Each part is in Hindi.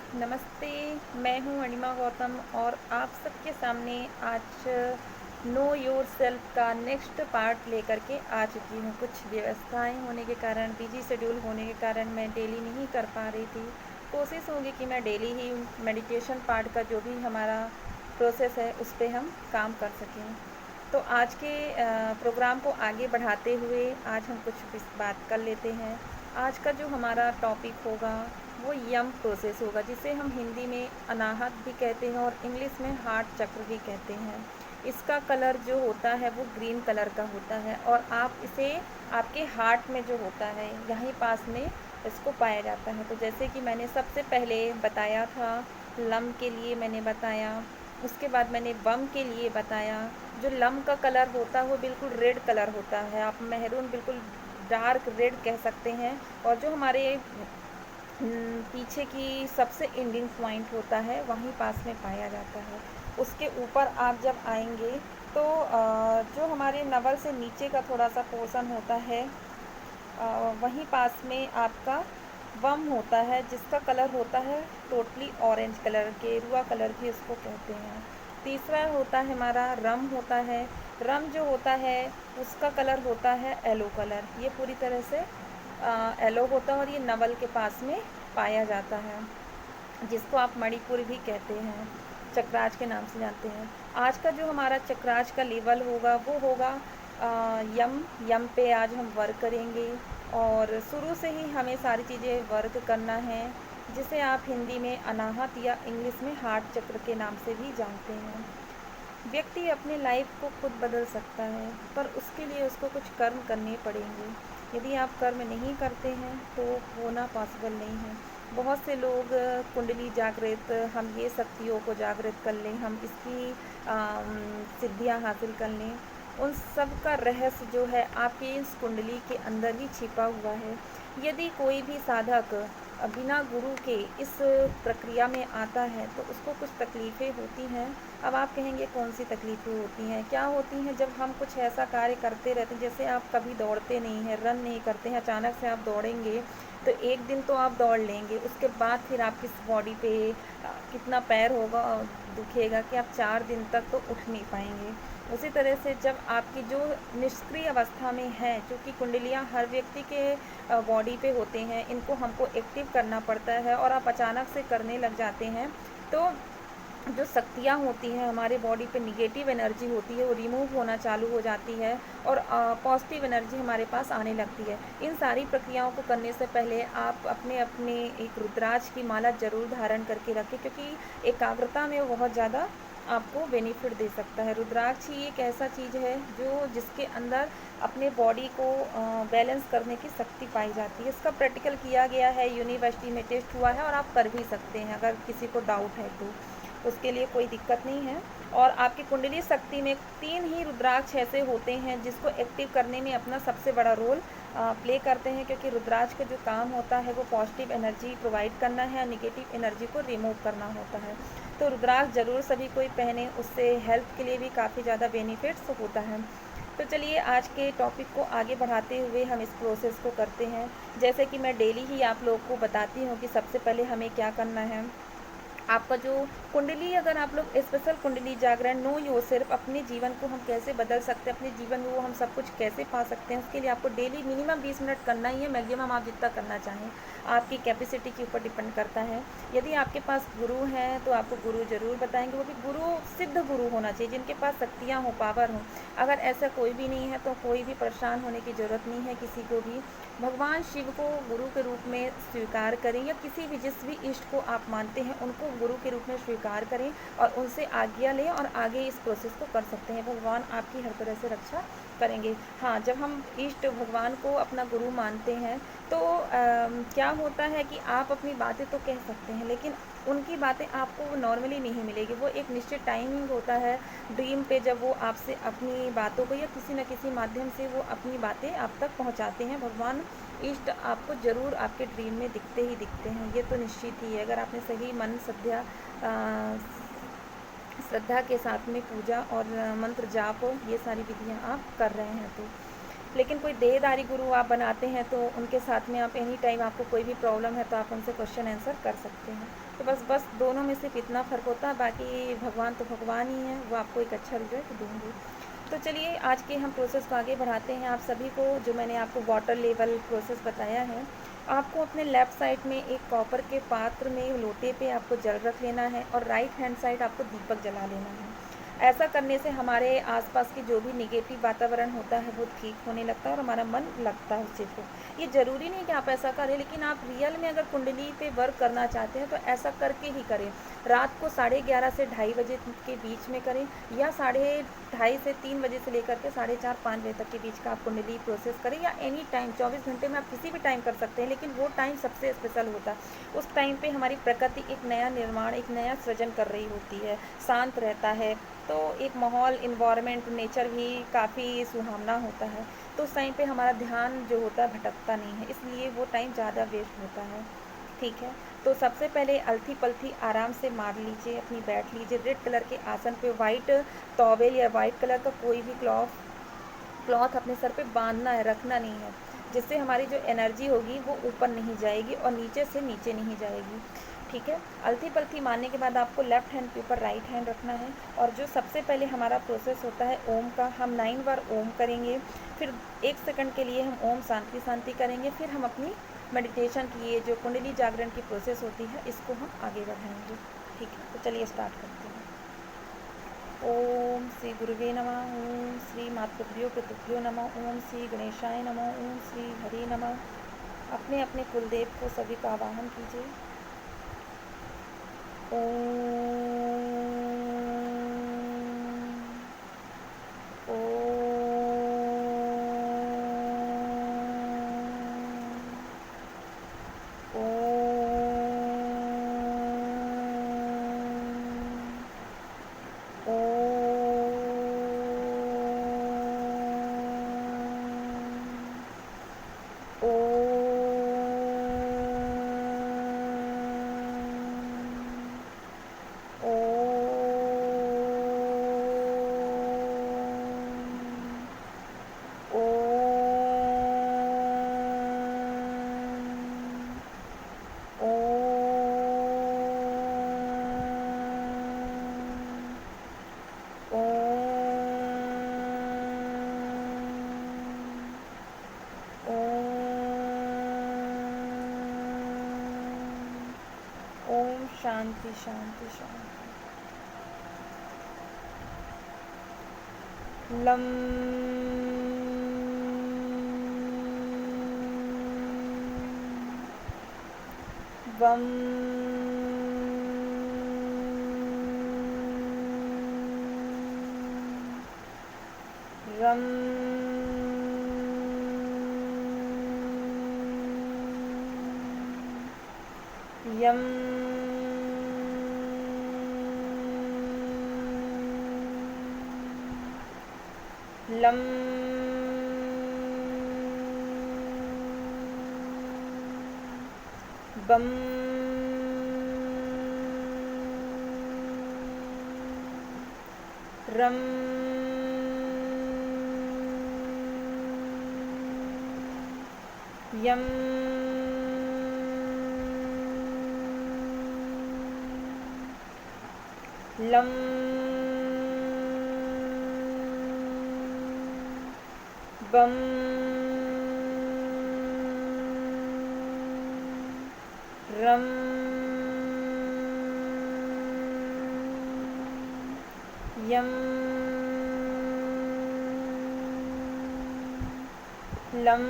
नमस्ते। मैं हूँ अणिमा गौतम और आप सबके सामने आज नो योर सेल्फ का नेक्स्ट पार्ट लेकर के आ चुकी हूँ। कुछ व्यवस्थाएं होने के कारण, बिजी शेड्यूल होने के कारण मैं डेली नहीं कर पा रही थी। कोशिश होगी कि मैं डेली ही मेडिटेशन पार्ट का जो भी हमारा प्रोसेस है उस पर हम काम कर सकें। तो आज के प्रोग्राम को आगे बढ़ाते हुए आज हम कुछ बात कर लेते हैं। आज का जो हमारा टॉपिक होगा वो यम प्रोसेस होगा, जिसे हम हिंदी में अनाहत भी कहते हैं और इंग्लिश में हार्ट चक्र भी कहते हैं। इसका कलर जो होता है वो ग्रीन कलर का होता है और आप इसे आपके हार्ट में जो होता है यहीं पास में इसको पाया जाता है। तो जैसे कि मैंने सबसे पहले बताया था, लम के लिए मैंने बताया, उसके बाद मैंने बम के लिए बताया। जो लम का कलर होता है वो बिल्कुल रेड कलर होता है, आप मेहरून बिल्कुल डार्क रेड कह सकते हैं। और जो हमारे पीछे की सबसे एंडिंग पॉइंट होता है वहीं पास में पाया जाता है। उसके ऊपर आप जब आएंगे तो जो हमारे नवल से नीचे का थोड़ा सा पोर्शन होता है वहीं पास में आपका बम होता है, जिसका कलर होता है टोटली ऑरेंज कलर, गेरुआ कलर भी उसको कहते हैं। तीसरा होता है हमारा रम होता है। रम जो होता है उसका कलर होता है येलो कलर, ये पूरी तरह से येलो होता है और ये नवल के पास में पाया जाता है, जिसको आप मणिपुर भी कहते हैं, चक्राज के नाम से जानते हैं। आज का जो हमारा चक्राज का लेवल होगा वो होगा यम। यम पे आज हम वर्क करेंगे और शुरू से ही हमें सारी चीज़ें वर्क करना है, जिसे आप हिंदी में अनाहत या इंग्लिश में हार्ट चक्र के नाम से भी जानते हैं। व्यक्ति अपने लाइफ को खुद बदल सकता है, पर उसके लिए उसको कुछ कर्म करने पड़ेंगे। यदि आप कर्म नहीं करते हैं तो होना पॉसिबल नहीं है। बहुत से लोग कुंडली जागृत, हम ये शक्तियों को जागृत कर लें, हम इसकी सिद्धियां हासिल कर लें, उन सब का रहस्य जो है आपकी इस कुंडली के अंदर ही छिपा हुआ है। यदि कोई भी साधक बिना गुरु के इस प्रक्रिया में आता है तो उसको कुछ तकलीफ़ें होती हैं। अब आप कहेंगे कौन सी तकलीफ़ें होती हैं, क्या होती हैं? जब हम कुछ ऐसा कार्य करते रहते हैं, जैसे आप कभी दौड़ते नहीं हैं, रन नहीं करते हैं, अचानक से आप दौड़ेंगे तो एक दिन तो आप दौड़ लेंगे, उसके बाद फिर आपकी बॉडी पे कितना पैर होगा दुखेगा कि आप 4 दिन तक तो उठ नहीं पाएंगे। उसी तरह से जब आपकी जो निष्क्रिय अवस्था में है, क्योंकि कुंडलियाँ हर व्यक्ति के बॉडी पे होते हैं, इनको हमको एक्टिव करना पड़ता है और आप अचानक से करने लग जाते हैं तो जो शक्तियाँ होती हैं हमारे बॉडी पे, निगेटिव एनर्जी होती है वो रिमूव होना चालू हो जाती है और पॉजिटिव एनर्जी हमारे पास आने लगती है। इन सारी प्रक्रियाओं को करने से पहले आप अपने अपने एक रुद्राक्ष की माला ज़रूर धारण करके रखें, क्योंकि एकाग्रता में वो बहुत ज़्यादा आपको बेनिफिट दे सकता है। रुद्राक्ष ही एक ऐसा चीज़ है जो जिसके अंदर अपने बॉडी को बैलेंस करने की शक्ति पाई जाती है। इसका प्रैक्टिकल किया गया है, यूनिवर्सिटी में टेस्ट हुआ है और आप कर भी सकते हैं अगर किसी को डाउट है तो, उसके लिए कोई दिक्कत नहीं है। और आपकी कुंडली शक्ति में 3 ही रुद्राक्ष ऐसे होते हैं जिसको एक्टिव करने में अपना सबसे बड़ा रोल प्ले करते हैं, क्योंकि रुद्राक्ष का जो काम होता है वो पॉजिटिव एनर्जी प्रोवाइड करना है, नेगेटिव एनर्जी को रिमूव करना होता है। तो रुद्राक्ष ज़रूर सभी कोई पहने, उससे हेल्थ के लिए भी काफ़ी ज़्यादा बेनिफिट्स होता है। तो चलिए आज के टॉपिक को आगे बढ़ाते हुए हम इस प्रोसेस को करते हैं। जैसे कि मैं डेली ही आप लोग को बताती हूँ कि सबसे पहले हमें क्या करना है। आपका जो कुंडली, अगर आप लोग स्पेशल कुंडली जागरण नो योरसेल्फ, अपने जीवन को हम कैसे बदल सकते हैं, अपने जीवन में वो हम सब कुछ कैसे पा सकते हैं, उसके लिए आपको डेली मिनिमम 20 मिनट करना ही है। मैक्सिमम आप जितना करना चाहें, आपकी कैपेसिटी के ऊपर डिपेंड करता है। यदि आपके पास गुरु हैं तो आपको गुरु जरूर बताएंगे, वो भी गुरु सिद्ध गुरु होना चाहिए, जिनके पास शक्तियाँ हो, पावर हो। अगर ऐसा कोई भी नहीं है तो कोई भी परेशान होने की ज़रूरत नहीं है किसी को भी। भगवान शिव को गुरु के रूप में स्वीकार करें, या किसी भी जिस भी इष्ट को आप मानते हैं उनको गुरु के रूप में स्वीकार करें और उनसे आज्ञा लें और आगे इस प्रोसेस को कर सकते हैं। भगवान आपकी हर तरह से रक्षा करेंगे। हाँ, जब हम इष्ट भगवान को अपना गुरु मानते हैं तो क्या होता है कि आप अपनी बातें तो कह सकते हैं, लेकिन उनकी बातें आपको नॉर्मली नहीं मिलेगी। वो एक निश्चित टाइमिंग होता है ड्रीम पे, जब वो आपसे अपनी बातों को या किसी न किसी माध्यम से वो अपनी बातें आप तक पहुंचाते हैं। भगवान इष्ट आपको ज़रूर आपके ड्रीम में दिखते ही दिखते हैं, ये तो निश्चित ही है। अगर आपने सही मन श्रद्धा के साथ में पूजा और मंत्र जाप ये सारी विधियाँ आप कर रहे हैं तो। लेकिन कोई देहधारी गुरु आप बनाते हैं तो उनके साथ में आप एनी टाइम आपको कोई भी प्रॉब्लम है तो आप उनसे क्वेश्चन आंसर कर सकते हैं। तो बस दोनों में सिर्फ इतना फ़र्क होता है, बाकी भगवान तो भगवान ही हैं, वो आपको एक अच्छा रिजल्ट देंगे। तो चलिए आज के हम प्रोसेस को आगे बढ़ाते हैं। आप सभी को जो मैंने आपको वाटर लेवल प्रोसेस बताया है, आपको अपने लेफ़्ट साइड में एक कॉपर के पात्र में लोटे पे आपको जल रख लेना है और राइट हैंड साइड आपको दीपक जला लेना है। ऐसा करने से हमारे आसपास की जो भी नेगेटिव वातावरण होता है वो ठीक होने लगता है और हमारा मन लगता है उस चीज़ को। ये ज़रूरी नहीं कि आप ऐसा करें, लेकिन आप रियल में अगर कुंडली पे वर्क करना चाहते हैं तो ऐसा करके ही करें। रात को 11:30 से 2:30 बजे के बीच में करें, या 2:30 से 3 बजे से लेकर के 4:30-5 बजे तक के बीच का आप कुंडली प्रोसेस करें, या एनी टाइम 24 घंटे में आप किसी भी टाइम कर सकते हैं, लेकिन वो टाइम सबसे स्पेशल होता है। उस टाइम पे हमारी प्रकृति एक नया निर्माण, एक नया सृजन कर रही होती है, शांत रहता है, तो एक माहौल, इन्वायरमेंट, नेचर भी काफ़ी सुहावना होता है। तो उस टाइम पे हमारा ध्यान जो होता है भटकता नहीं है, इसलिए वो टाइम ज़्यादा वेस्ट होता है। ठीक है, तो सबसे पहले अलथी पलथी आराम से मार लीजिए, अपनी बैठ लीजिए रेड कलर के आसन पे। वाइट टॉवेल या वाइट कलर का कोई भी क्लॉथ अपने सर पे बांधना है, रखना नहीं है, जिससे हमारी जो एनर्जी होगी वो ऊपर नहीं जाएगी और नीचे से नीचे नहीं जाएगी। ठीक है, अलथी पलथी मारने के बाद आपको लेफ्ट हैंड के ऊपर राइट हैंड रखना है, और जो सबसे पहले हमारा प्रोसेस होता है ओम का, हम 9 बार ओम करेंगे, फिर 1 सेकंड के लिए हम ओम शांति शांति करेंगे, फिर हम अपनी मेडिटेशन की ये जो कुंडली जागरण की प्रोसेस होती है इसको हम आगे बढ़ाएंगे। ठीक है, तो चलिए स्टार्ट करते हैं। ओम श्री गुरुवे नमः, ओम श्री मातृभ्यो पितृभ्यो नमः, ओम श्री गणेशाय नमः, ओम श्री हरि नमः। अपने अपने कुलदेव को सभी का आवाहन कीजिए। शांति शांति शांति। लम वम रम यम लम बम रम यम लम बम रम यम लम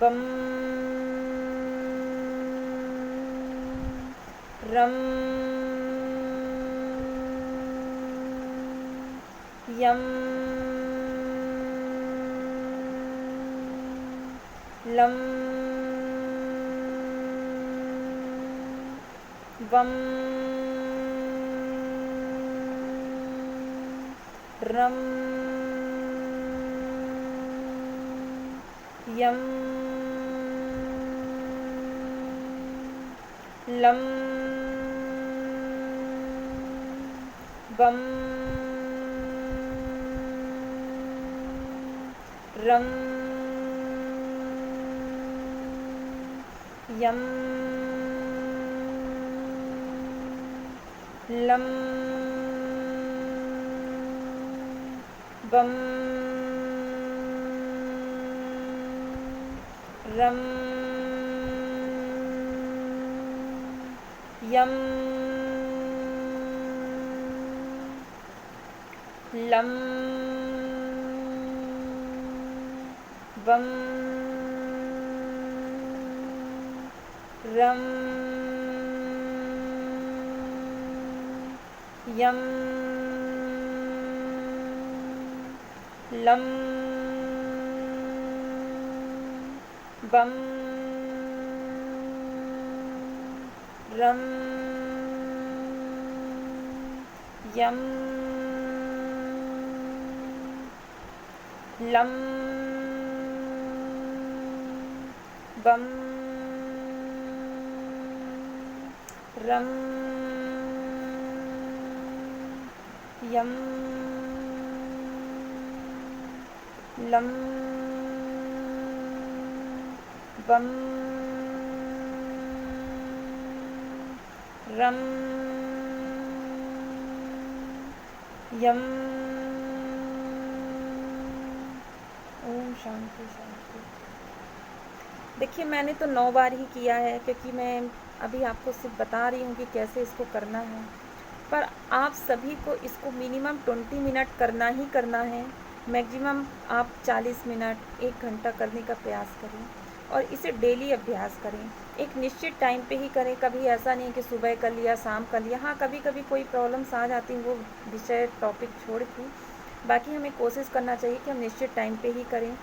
बम रम यम लम वम रम यम लम बम रम यम लं वं रं यं लं वं रं यं लं वं रं यं लं वं रं यं लं वं रं यं ओम शांति शांति। देखिए मैंने तो 9 बार ही किया है, क्योंकि मैं अभी आपको सिर्फ बता रही हूँ कि कैसे इसको करना है, पर आप सभी को इसको मिनिमम 20 मिनट करना ही करना है। मैक्सिमम आप 40 मिनट 1 घंटा करने का प्रयास करें और इसे डेली अभ्यास करें। एक निश्चित टाइम पे ही करें, कभी ऐसा नहीं कि सुबह कर लिया शाम कर लिया। हाँ, कभी कभी कोई प्रॉब्लम्स आ जाती हैं, वो विषय टॉपिक छोड़ के बाकी हमें कोशिश करना चाहिए कि हम निश्चित टाइम पे ही करें।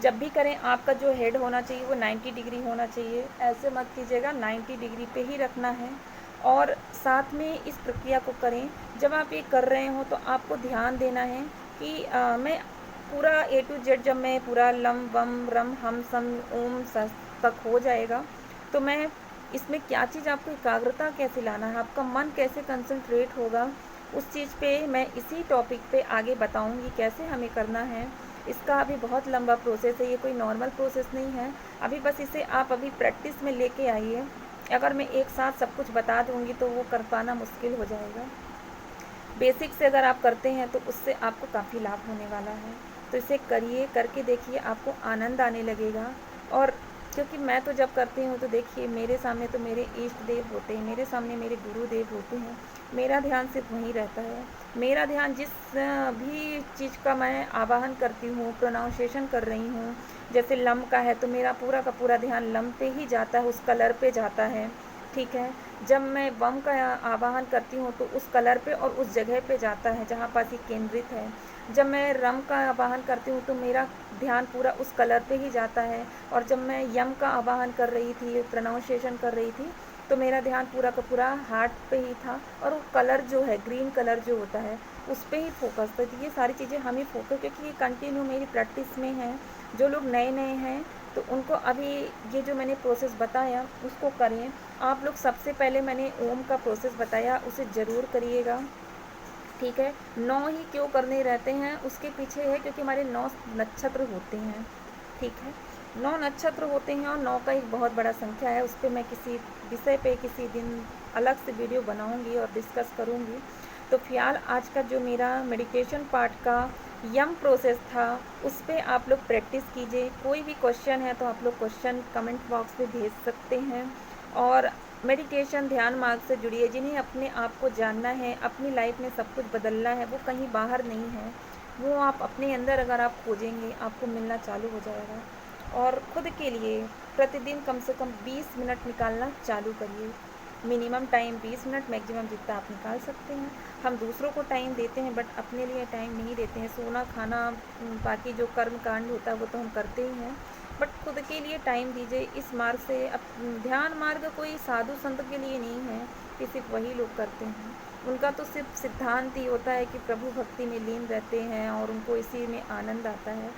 जब भी करें आपका जो हेड होना चाहिए वो 90 डिग्री होना चाहिए। ऐसे मत कीजिएगा, 90 डिग्री पे ही रखना है। और साथ में इस प्रक्रिया को करें, जब आप ये कर रहे हो तो आपको ध्यान देना है कि मैं पूरा A to Z, जब मैं पूरा लम वम रम हम सम ओम सस तक हो जाएगा तो मैं इसमें क्या चीज़, आपको एकाग्रता कैसे लाना है, आपका मन कैसे कंसंट्रेट होगा, उस चीज़ पे मैं इसी टॉपिक पे आगे बताऊंगी कैसे हमें करना है। इसका अभी बहुत लंबा प्रोसेस है, ये कोई नॉर्मल प्रोसेस नहीं है। अभी बस इसे आप अभी प्रैक्टिस में लेके आइए। अगर मैं एक साथ सब कुछ बता दूंगी तो वो कर पाना मुश्किल हो जाएगा। बेसिक से अगर आप करते हैं तो उससे आपको काफ़ी लाभ होने वाला है। तो इसे करिए, करके देखिए, आपको आनंद आने लगेगा। और क्योंकि मैं तो जब करती हूँ तो देखिए मेरे सामने तो मेरे इष्ट देव होते हैं, मेरे सामने मेरे गुरुदेव होते हैं, मेरा ध्यान सिर्फ वहीं रहता है। मेरा ध्यान जिस भी चीज़ का मैं आवाहन करती हूँ, प्रोनाउंसिएशन कर रही हूँ, जैसे लम का है तो मेरा पूरा का पूरा ध्यान लम पे ही जाता है, उस कलर पे जाता है। ठीक है, जब मैं वम का आवाहन करती हूँ तो उस कलर पे और उस जगह पे जाता है जहाँ पास ये केंद्रित है। जब मैं रम का आवाहन करती हूँ तो मेरा ध्यान पूरा उस कलर पे ही जाता है। और जब मैं यम का आवाहन कर रही थी, प्रोनाउंसिएशन कर रही थी, तो मेरा ध्यान पूरा का पूरा हार्ट पे ही था और वो कलर जो है ग्रीन कलर जो होता है उस पर ही फोकस था। तो ये सारी चीज़ें हमें फोकस, क्योंकि ये कंटिन्यू मेरी प्रैक्टिस में है। जो लोग नए नए हैं तो उनको अभी ये जो मैंने प्रोसेस बताया उसको करें। आप लोग सबसे पहले मैंने ओम का प्रोसेस बताया, उसे ज़रूर करिएगा। ठीक है, 9 ही क्यों करने रहते हैं उसके पीछे है क्योंकि हमारे 9 नक्षत्र होते हैं। ठीक है, 9 नक्षत्र होते हैं और 9 का एक बहुत बड़ा संख्या है। उस पर मैं किसी विषय पे किसी दिन अलग से वीडियो बनाऊंगी और डिस्कस करूंगी। तो फिलहाल आज का जो मेरा मेडिटेशन पार्ट का यम प्रोसेस था उस पर आप लोग प्रैक्टिस कीजिए। कोई भी क्वेश्चन है तो आप लोग क्वेश्चन कमेंट बॉक्स में भेज सकते हैं। और मेडिटेशन ध्यान मार्ग से जुड़िए। जिन्हें अपने आप को जानना है, अपनी लाइफ में सब कुछ बदलना है, वो कहीं बाहर नहीं है, वो आप अपने अंदर अगर आप खोजेंगे आपको मिलना चालू हो जाएगा। और ख़ुद के लिए प्रतिदिन कम से कम 20 मिनट निकालना चालू करिए। मिनिमम टाइम 20 मिनट, मैक्सिमम जितना आप निकाल सकते हैं। हम दूसरों को टाइम देते हैं बट अपने लिए टाइम नहीं देते हैं। सोना, खाना, बाकी जो कर्म कांड होता है वो तो हम करते ही हैं, बट खुद के लिए टाइम दीजिए। इस मार्ग से अब ध्यान मार्ग कोई साधु संत के लिए नहीं है कि सिर्फ वही लोग करते हैं। उनका तो सिर्फ सिद्धांत ही होता है कि प्रभु भक्ति में लीन रहते हैं और उनको इसी में आनंद आता है।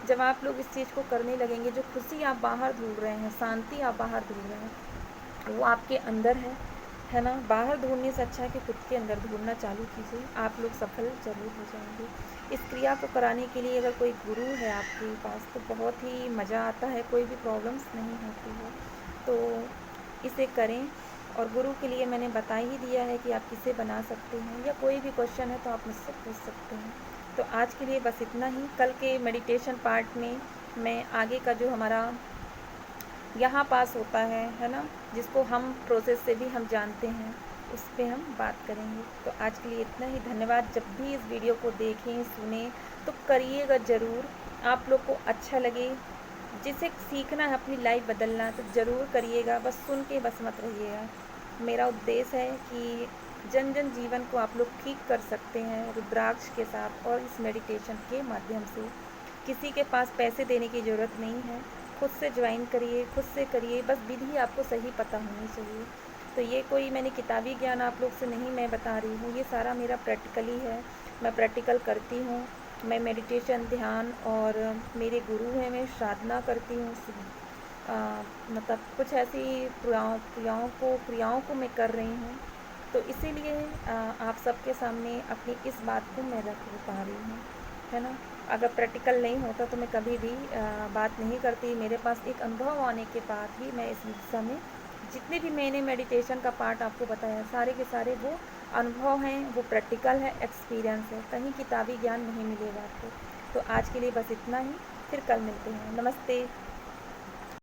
जब आप लोग इस चीज़ को करने लगेंगे, जो खुशी आप बाहर ढूंढ रहे हैं, शांति आप बाहर ढूंढ रहे हैं, वो आपके अंदर है। है ना। बाहर ढूंढने से अच्छा है कि खुद के अंदर ढूंढना चालू कीजिए, आप लोग सफल ज़रूर हो जाएंगे। इस क्रिया को कराने के लिए अगर कोई गुरु है आपके पास तो बहुत ही मज़ा आता है, कोई भी प्रॉब्लम्स नहीं होती है। तो इसे करें। और गुरु के लिए मैंने बता ही दिया है कि आप किसे बना सकते हैं, या कोई भी क्वेश्चन है तो आप मुझसे पूछ सकते हैं। तो आज के लिए बस इतना ही। कल के मेडिटेशन पार्ट में मैं आगे का जो हमारा यहाँ पास होता है ना, जिसको हम प्रोसेस से भी हम जानते हैं, उस पे हम बात करेंगे। तो आज के लिए इतना ही। धन्यवाद। जब भी इस वीडियो को देखें सुने तो करिएगा ज़रूर, आप लोग को अच्छा लगे। जिसे सीखना है अपनी लाइफ बदलना है तो ज़रूर करिएगा, बस सुन के बस मत रहिएगा। मेरा उद्देश्य है कि जन जन जीवन को आप लोग ठीक कर सकते हैं रुद्राक्ष के साथ और इस मेडिटेशन के माध्यम से। किसी के पास पैसे देने की ज़रूरत नहीं है, खुद से ज्वाइन करिए, खुद से करिए, बस विधि आपको सही पता होनी चाहिए। तो ये कोई मैंने किताबी ज्ञान आप लोग से नहीं मैं बता रही हूँ, ये सारा मेरा प्रैक्टिकली है। मैं प्रैक्टिकल करती हूँ, मैं मेडिटेशन ध्यान और मेरे गुरु हैं, मैं साधना करती हूँ। मतलब कुछ ऐसी क्रियाओं को मैं कर रही हूँ। तो इसीलिए आप सबके सामने अपनी इस बात को मैं रख पा रही हूँ, है ना। अगर प्रैक्टिकल नहीं होता तो मैं कभी भी बात नहीं करती। मेरे पास एक अनुभव आने के बाद ही मैं इस दिशा में जितने भी मैंने मेडिटेशन का पार्ट आपको बताया सारे के सारे वो अनुभव हैं, वो प्रैक्टिकल है, एक्सपीरियंस है, कहीं किताबी ज्ञान नहीं मिलेगा आपको। तो आज के लिए बस इतना ही, फिर कल मिलते हैं। नमस्ते।